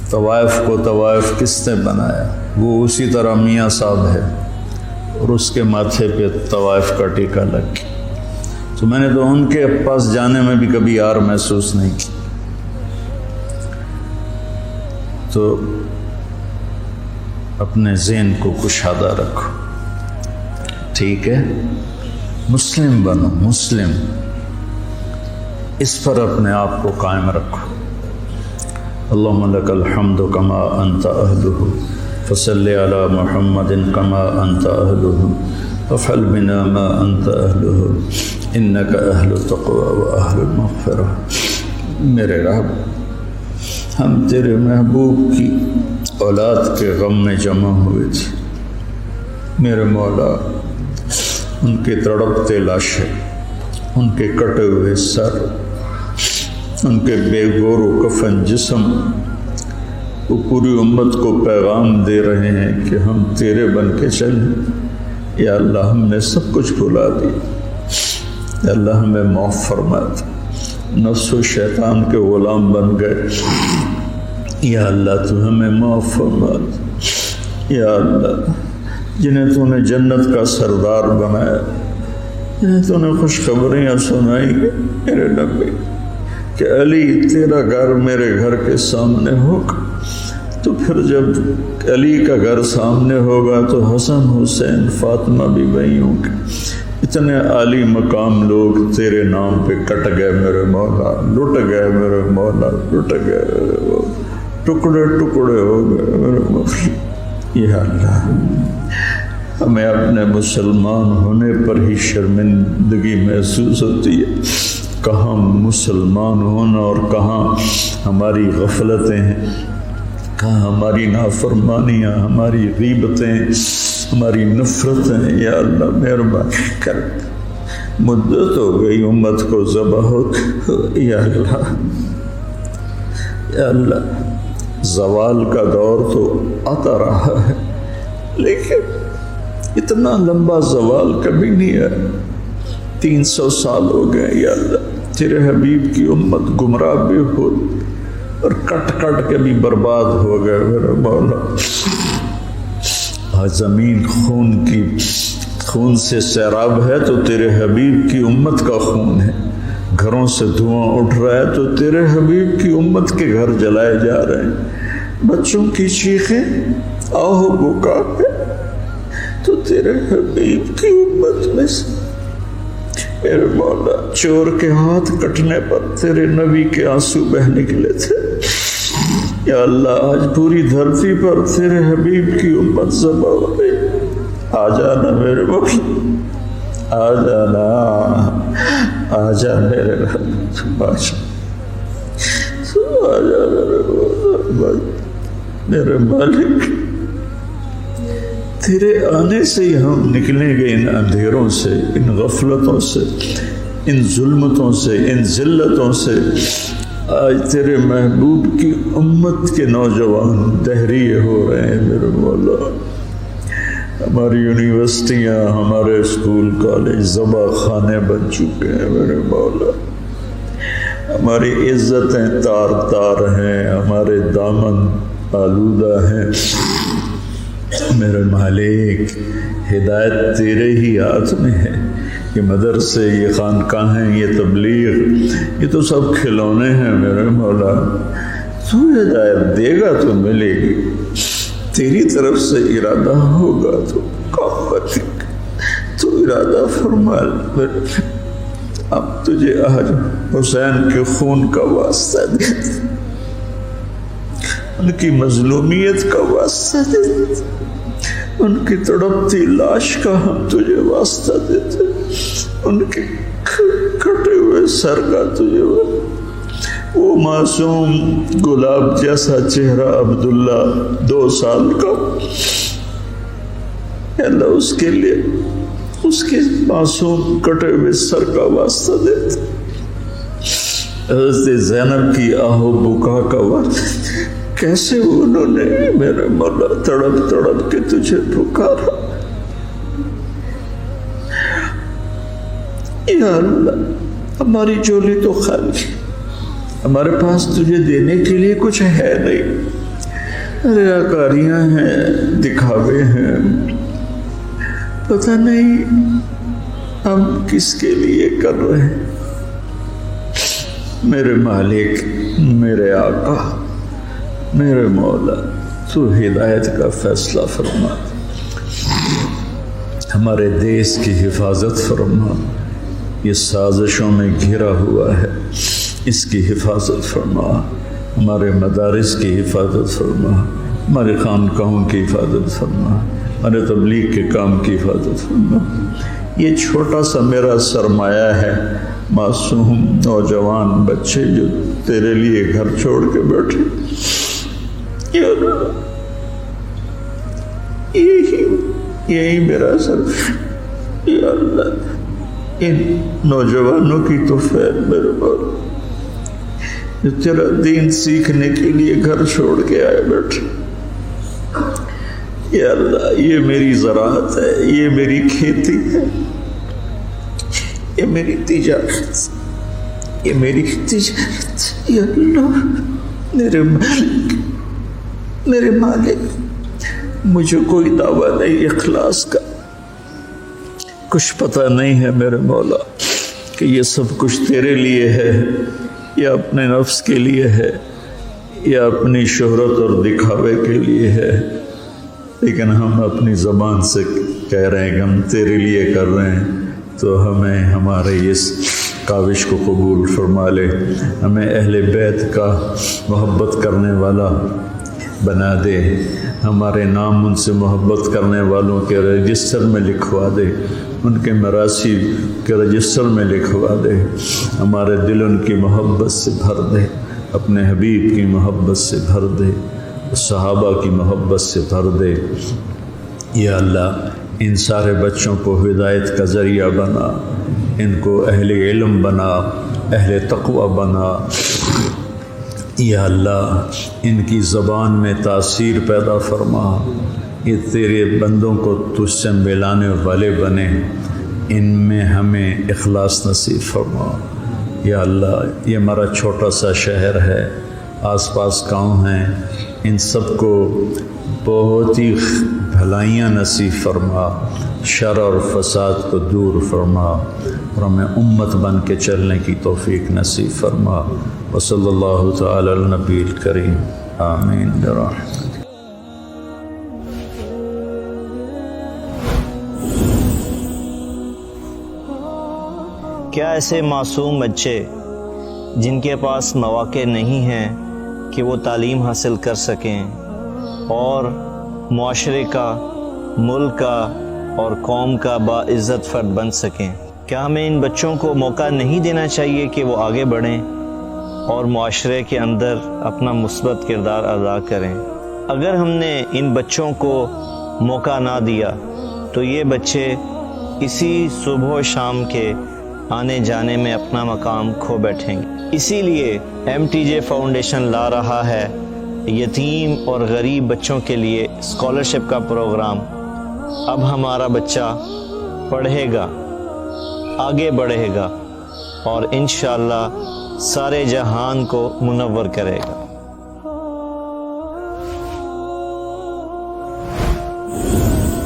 طوائف کو طوائف کس نے بنایا؟ وہ اسی طرح میاں صاحب ہے اور اس کے ماتھے پہ طوائف کا ٹیکا لگ گیا۔ تو میں نے تو ان کے پاس جانے میں بھی کبھی یار محسوس نہیں کی۔ تو اپنے ذہن کو کشادہ رکھو، ٹھیک ہے؟ مسلم بنو، مسلم، اس پر اپنے آپ کو قائم رکھو۔ اللہم لک الحمد کما انت اہلہ فصلی علی محمد کما انت اہلہ وافعل بنا ما انت اہلہ انک اہل التقوی و اہل المغفرہ۔ میرے رب، ہم تیرے محبوب کی اولاد کے غم میں جمع ہوئے تھے، میرے مولا، ان کے تڑپتے لاشیں، ان کے کٹے ہوئے سر، ان کے بے گور و کفن جسم، وہ پوری امت کو پیغام دے رہے ہیں کہ ہم تیرے بن کے چلیں۔ یا اللہ ہم نے سب کچھ بھلا دیا، یا اللہ ہمیں معاف فرما دے، نفس و شیطان کے غلام بن گئے، یا اللہ تو ہمیں معاف فرما دے۔ یا اللہ جنہیں تو نے جنت کا سردار بنایا، جنہیں تو نے خوشخبریاں سنائی میرے نبی کہ علی تیرا گھر میرے گھر کے سامنے ہوگا، تو پھر جب علی کا گھر سامنے ہوگا تو حسن حسین فاطمہ بھی وہیں ہوں گے۔ اتنے عالی مقام لوگ تیرے نام پہ کٹ گئے میرے مولا، لٹ گئے میرے مولا، لٹ گئے میرے مولا، ٹکڑے ٹکڑے ہو گئے میرے مولا۔ یا اللہ ہمیں اپنے مسلمان ہونے پر ہی شرمندگی محسوس ہوتی ہے، کہاں مسلمان ہونا اور کہاں ہماری غفلتیں ہیں۔ کہاں ہماری نافرمانیاں، ہماری غیبتیں، ہماری نفرتیں، یا اللہ مہربانی کر، مدت ہو گئی امت کو ذبح ہو، یا اللہ زوال کا دور تو آتا رہا ہے، لیکن اتنا لمبا زوال کبھی نہیں ہے۔ 300 سال ہو گئے یا اللہ، تیرے حبیب کی امت گمراہ بھی ہو اور کٹ کٹ کے بھی برباد ہو گئے میرے مولا۔ آج زمین خون سے سیراب ہے تو تیرے حبیب کی امت کا خون ہے، گھروں سے دھواں اٹھ رہا ہے تو تیرے حبیب کی امت کے گھر جلائے جا رہے ہیں، بچوں کی چیخیں آہو بکا ہے تو تیرے حبیب کی امت میں سے میرے مولا چور کے ہاتھ کٹنے پر تیرے نبی کے آنسو بہ نکلے تھے۔ یا اللہ آج پوری دھرتی پر تیرے حبیب کی امت ذبح ہو گئی، آ جانا میرے مولا، آ جانا، آ جا میرے رب، آ جا میرے مالک، تیرے آنے سے ہی ہم نکلیں گے ان اندھیروں سے، ان غفلتوں سے، ان ظلمتوں سے، ان ذلتوں سے۔ آج تیرے محبوب کی امت کے نوجوان دہریے ہو رہے ہیں میرے مولا، ہماری یونیورسٹیاں، ہمارے اسکول کالج ذبح خانے بن چکے ہیں میرے مولا، ہماری عزتیں تار تار ہیں، ہمارے دامن آلودہ ہیں میرے مالک۔ ہدایت تیرے ہی ہاتھ میں ہے، یہ مدرسے، یہ خانقاہیں، یہ تبلیغ، یہ تو سب کھلونے ہیں میرے مولا، تو ہدایت دے گا تو ملے گی، تیری طرف سے ارادہ ہوگا تو قوت، تو ارادہ فرما۔ اب تجھے آج حسین کے خون کا واسطہ دیتے، ان کی مظلومیت کا واسطہ دیتے، ان کی تڑپتی لاش کا ہم تجھے واسطہ دیتے، ان کے کٹے ہوئے سر کا تجھے، وہ معصوم گلاب جیسا چہرہ عبداللہ 2 سال کا، اللہ اس کے لیے اس کے معصوم کٹے ہوئے سر کا واسطہ دیتے، حضرت زینب کی آہو بکا کا واسطہ، کیسے انہوں نے میرے مولا تڑپ تڑپ کے تجھے پکارا۔ یا اللہ ہماری جھولی تو خالی، ہمارے پاس تجھے دینے کے لیے کچھ ہے نہیں، ریاکاریاں ہیں، دکھاوے ہیں، پتہ نہیں ہم کس کے لیے کر رہے ہیں۔ میرے مالک، میرے آقا، میرے مولا، تو ہدایت کا فیصلہ فرما، ہمارے دیس کی حفاظت فرما، یہ سازشوں میں گھرا ہوا ہے، اس کی حفاظت فرما، ہمارے مدارس کی حفاظت فرما، ہمارے خانقاہوں کی حفاظت فرما، ہمارے تبلیغ کے کام کی حفاظت فرما۔ یہ چھوٹا سا میرا سرمایہ ہے، معصوم نوجوان بچے جو تیرے لیے گھر چھوڑ کے بیٹھے، یا اللہ یہی میرا سر، یا اللہ ان نوجوانوں کی تو خیر میرے مولا جو تیرا دین سیکھنے کے لیے گھر چھوڑ کے آئے بیٹھے، یا اللہ یہ میری زراعت ہے، یہ میری کھیتی ہے، یہ میری تجارت، یہ میری تجارت، یا اللہ میرے مالک مجھے کوئی دعویٰ نہیں اخلاص کا، کچھ پتہ نہیں ہے میرے مولا کہ یہ سب کچھ تیرے لیے ہے یا اپنے نفس کے لیے ہے یا اپنی شہرت اور دکھاوے کے لیے ہے، لیکن ہم اپنی زبان سے کہہ رہے ہیں کہ ہم تیرے لیے کر رہے ہیں، تو ہمیں ہمارے اس کاوش کو قبول فرما لے، ہمیں اہل بیت کا محبت کرنے والا بنا دے، ہمارے نام ان سے محبت کرنے والوں کے رجسٹر میں لکھوا دے، ان کے مراثی کے رجسٹر میں لکھوا دے، ہمارے دل ان کی محبت سے بھر دے، اپنے حبیب کی محبت سے بھر دے، صحابہ کی محبت سے بھر دے۔ یا اللہ ان سارے بچوں کو ہدایت کا ذریعہ بنا، ان کو اہل علم بنا، اہل تقوی بنا۔ یا اللہ ان کی زبان میں تاثیر پیدا فرما، یہ تیرے بندوں کو تجھ سے ملانے والے بنے، ان میں ہمیں اخلاص نصیب فرما۔ یا اللہ یہ ہمارا چھوٹا سا شہر ہے، آس پاس گاؤں ہیں، ان سب کو بہت ہی بھلائیاں نصیب فرما، شر اور فساد کو دور فرما، اور ہمیں امت بن کے چلنے کی توفیق نصیب فرما۔ وصلی اللہ تعالی علی النبی الکریم، آمین برحمتک۔ کیا ایسے معصوم بچے جن کے پاس مواقع نہیں ہیں کہ وہ تعلیم حاصل کر سکیں اور معاشرے کا، ملک کا اور قوم کا باعزت فرد بن سکیں، کیا ہمیں ان بچوں کو موقع نہیں دینا چاہیے کہ وہ آگے بڑھیں اور معاشرے کے اندر اپنا مثبت کردار ادا کریں؟ اگر ہم نے ان بچوں کو موقع نہ دیا تو یہ بچے اسی صبح و شام کے آنے جانے میں اپنا مقام کھو بیٹھیں گے۔ اسی لیے MTJ فاؤنڈیشن لا رہا ہے یتیم اور غریب بچوں کے لیے اسکالرشپ کا پروگرام۔ اب ہمارا بچہ پڑھے گا، آگے بڑھے گا اور انشاءاللہ سارے جہان کو منور کرے گا۔